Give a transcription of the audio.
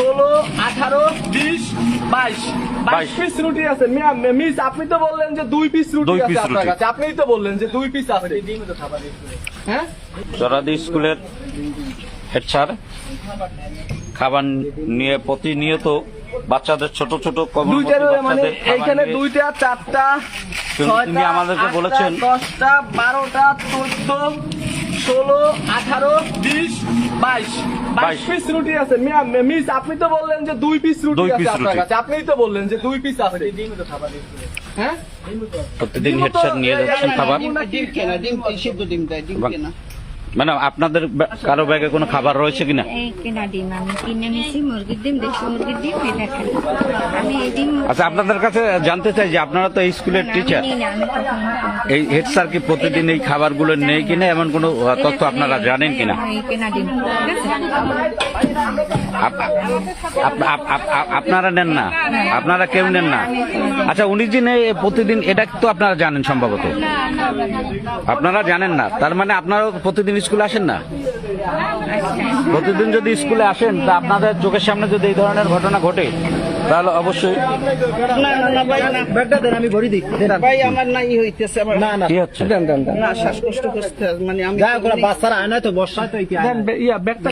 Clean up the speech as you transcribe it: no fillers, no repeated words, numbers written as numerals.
16, 18, 20, 22 22 piece রুটি আছে। Miss আপনি তো বললেন যে 2 পিস রুটি আছে আপনার কাছে, আপনিই তো বললেন যে 2 পিস আছে। হ্যাঁ, চরাদি স্কুলের হেড স্যার খাবার নিয়ে প্রতিনিয়ত বাচ্চাদের ছোট ছোট দুইটা মানে বাচ্চাদের খাবার এইখানে নিয়ে 2টা 4টা কিন্তু তিনি 6টা আমাদেরকে 8টা, বলেছেন 10টা 12টা 14, 16, 18, 20, 22 22 পিস রুটি আছে। মিস আপনি তো বললেন যে 2 পিস রুটি 2 আছে পিস আপনার রুটি। কাছে, আপনিই তো বললেন যে 2 পিস আছে। হ্যাঁ, প্রতিদিন হেড স্যার নিয়ে যাচ্ছেন খাবার। ডিম কেনা, ডিম সিদ্ধ ডিম দেয়, ডিম কেনা। মানে আপনাদের কারো ব্যাগে কোনো খাবার রয়েছে কিনা? এই কেনা ডিম আমি কিনে নিছি, মুরগির ডিম, দেশি মুরগির ডিম, এটা খাই। আমি এই ডিম আচ্ছা, আপনাদের কাছে জানতে চাই যে আপনারা তো এই স্কুলের টিচার, নিই না, আমি কখনো এই হেড স্যার কি প্রতিদিন এই খাবারগুলো নেই কিনা, এমন কোনো তথ্য আপনারা জানেন কিনা? এই কেনা ডিম, ঠিক আছে? আপনারা নেন না, আপনারা কেউ নেন না। আচ্ছা, উনি যে নেই প্রতিদিন, এটা তো আপনারা জানেন সম্ভবত। আপনারা জানেন না, তার মানে আপনারা প্রতিদিন স্কুলে আসেন না। প্রতিদিন যদি স্কুলে আসেন, তা আপনাদের চোখের সামনে যদি এই ধরনের ঘটনা ঘটে, তাহলে অবশ্যই না না না ভাই, না ব্যাগটা দেন, আমি ভরি দিই। ভাই আমার না ই হইতেছে, আমার না কি হচ্ছে? না শ্বাসকষ্ট করতে, মানে আমি বাচ্চারা আয় না তো বর্ষায় তো ব্যাগটা